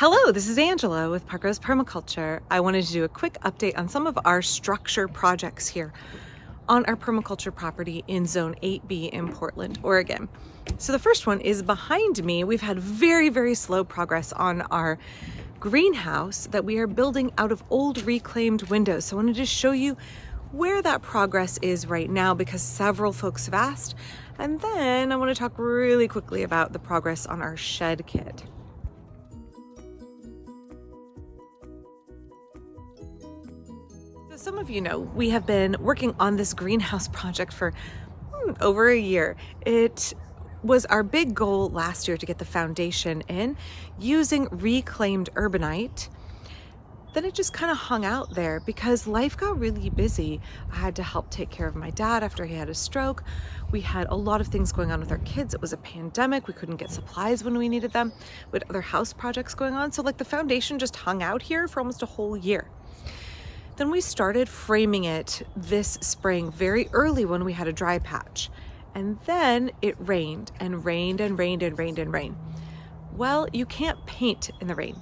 Hello, this is Angela with Parkrose Permaculture. I wanted to do a quick update on some of our structure projects here on our permaculture property in Zone 8B in Portland, Oregon. So the first one is behind me. We've had very slow progress on our greenhouse that we are building out of old reclaimed windows. So I wanted to show you where that progress is right now because several folks have asked. And then I want to talk really quickly about the progress on our shed kit. Some of you know we have been working on this greenhouse project for over a year. It was our big goal last year to get the foundation in using reclaimed urbanite. Then it just kind of hung out there because life got really busy. I had to help take care of my dad after he had a stroke. We had a lot of things going on with our kids. It was a pandemic. We couldn't get supplies when we needed them. We had other house projects going on. So the foundation just hung out here for almost a whole year. Then we started framing it this spring very early when we had a dry patch. And then it rained and rained and rained and rained and rained. Well, you can't paint in the rain.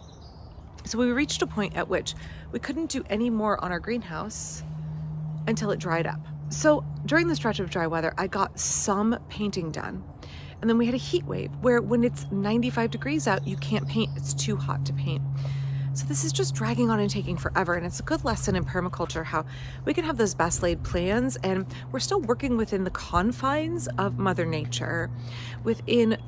So we reached a point at which we couldn't do any more on our greenhouse until it dried up. So during the stretch of dry weather, I got some painting done. And then we had a heat wave where when it's 95 degrees out, you can't paint. It's too hot to paint. So this is just dragging on and taking forever. And it's a good lesson in permaculture, how we can have those best laid plans and we're still working within the confines of Mother Nature, within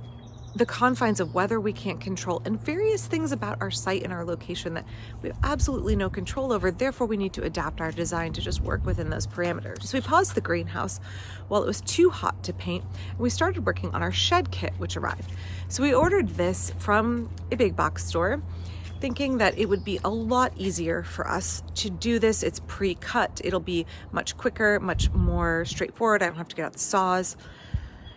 the confines of weather we can't control and various things about our site and our location that we have absolutely no control over. Therefore, we need to adapt our design to just work within those parameters. So we paused the greenhouse while it was too hot to paint. And we started working on our shed kit, which arrived. So we ordered this from a big box store, thinking that it would be a lot easier for us to do this. It's pre-cut. It'll be much quicker, much more straightforward. I don't have to get out the saws.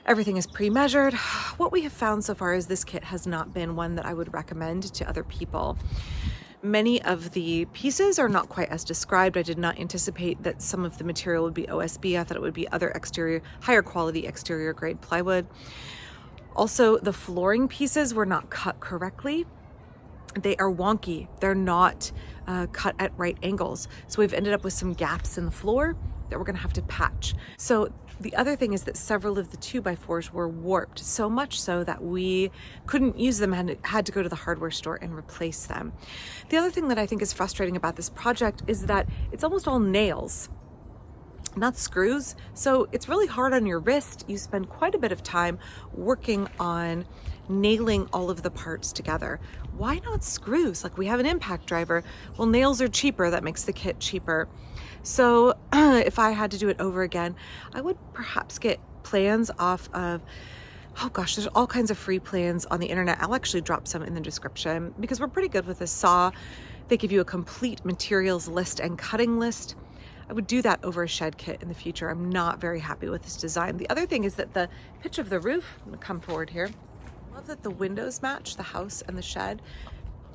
Everything is pre-measured. What we have found so far is this kit has not been one that I would recommend to other people. Many of the pieces are not quite as described. I did not anticipate that some of the material would be OSB. I thought it would be other exterior, higher quality exterior grade plywood. Also, the flooring pieces were not cut correctly. They are wonky. They're not cut at right angles. So we've ended up with some gaps in the floor that we're gonna have to patch. So the other thing is that several of the 2x4s were warped, so much so that we couldn't use them and had to go to the hardware store and replace them. The other thing that I think is frustrating about this project is that it's almost all nails, not screws. So it's really hard on your wrist. You spend quite a bit of time working on nailing all of the parts together. Why not screws? We have an impact driver. Well, nails are cheaper. That makes the kit cheaper. So if I had to do it over again, I would perhaps get plans off of, oh gosh, there's all kinds of free plans on the internet. I'll actually drop some in the description because we're pretty good with this saw. They give you a complete materials list and cutting list. I would do that over a shed kit in the future. I'm not very happy with this design. The other thing is that the pitch of the roof, I'm gonna come forward here. I love that the windows match the house and the shed.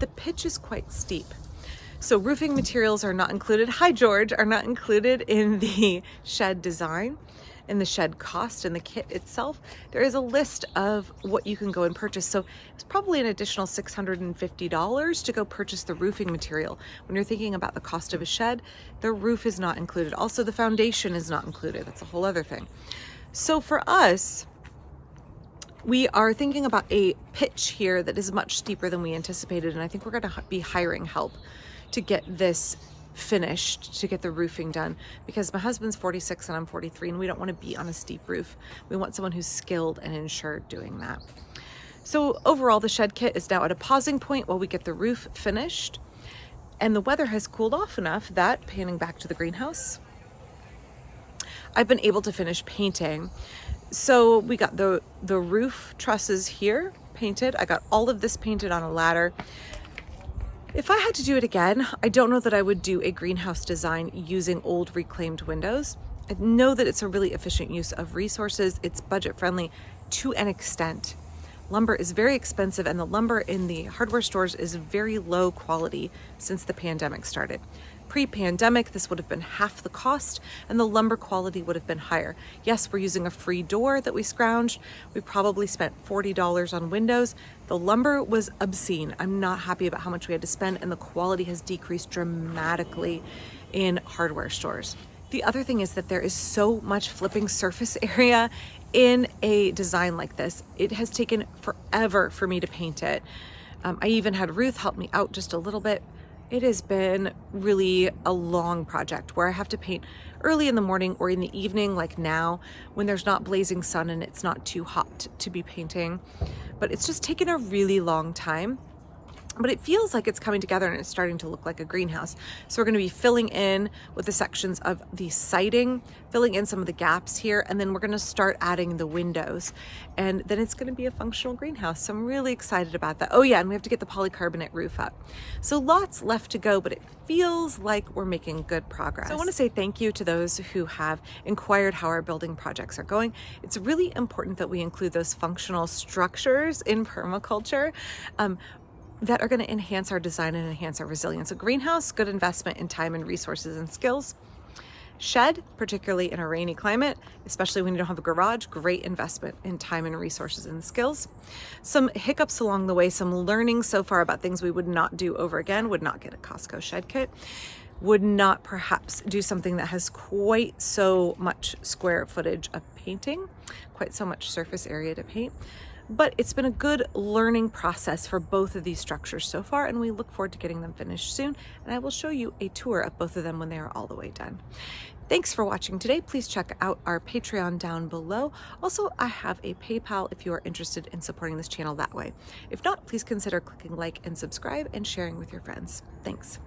The pitch is quite steep. So roofing materials are not included. Hi, George, are not included in the shed design, in the shed cost, in the kit itself. There is a list of what you can go and purchase. So it's probably an additional $650 to go purchase the roofing material. When you're thinking about the cost of a shed, the roof is not included. Also, the foundation is not included. That's a whole other thing. So for us, we are thinking about a pitch here that is much steeper than we anticipated. And I think we're going to be hiring help to get this finished, to get the roofing done, because my husband's 46 and I'm 43 and we don't want to be on a steep roof. We want someone who's skilled and insured doing that. So overall, the shed kit is now at a pausing point while we get the roof finished, and the weather has cooled off enough that, panning back to the greenhouse, I've been able to finish painting. So we got the roof trusses here painted. I got all of this painted on a ladder. If I had to do it again, I don't know that I would do a greenhouse design using old reclaimed windows. I know that it's a really efficient use of resources. It's budget friendly to an extent. Lumber is very expensive and the lumber in the hardware stores is very low quality since the pandemic started. Pre-pandemic, this would have been half the cost and the lumber quality would have been higher. Yes, we're using a free door that we scrounged. We probably spent $40 on windows. The lumber was obscene. I'm not happy about how much we had to spend, and the quality has decreased dramatically in hardware stores. The other thing is that there is so much flipping surface area in a design like this. It has taken forever for me to paint it. I even had Ruth help me out just a little bit. It has been really a long project where I have to paint early in the morning or in the evening, like now, when there's not blazing sun and it's not too hot to be painting. But it's just taken a really long time. But it feels like it's coming together and it's starting to look like a greenhouse. So we're going to be filling in with the sections of the siding, filling in some of the gaps here, and then we're going to start adding the windows. And then it's going to be a functional greenhouse. So I'm really excited about that. Oh yeah, and we have to get the polycarbonate roof up. So lots left to go, but it feels like we're making good progress. So I want to say thank you to those who have inquired how our building projects are going. It's really important that we include those functional structures in permaculture. That are going to enhance our design and enhance our resilience. A greenhouse, good investment in time and resources and skills. Shed, particularly in a rainy climate, especially when you don't have a garage, great investment in time and resources and skills. Some hiccups along the way, some learning so far about things we would not do over again, would not get a Costco shed kit, would not perhaps do something that has quite so much square footage of painting, quite so much surface area to paint. But it's been a good learning process for both of these structures so far, and we look forward to getting them finished soon. And I will show you a tour of both of them when they are all the way done. Thanks for watching today. Please check out our Patreon down below. Also, I have a PayPal if you are interested in supporting this channel that way. If not, please consider clicking like and subscribe and sharing with your friends. Thanks.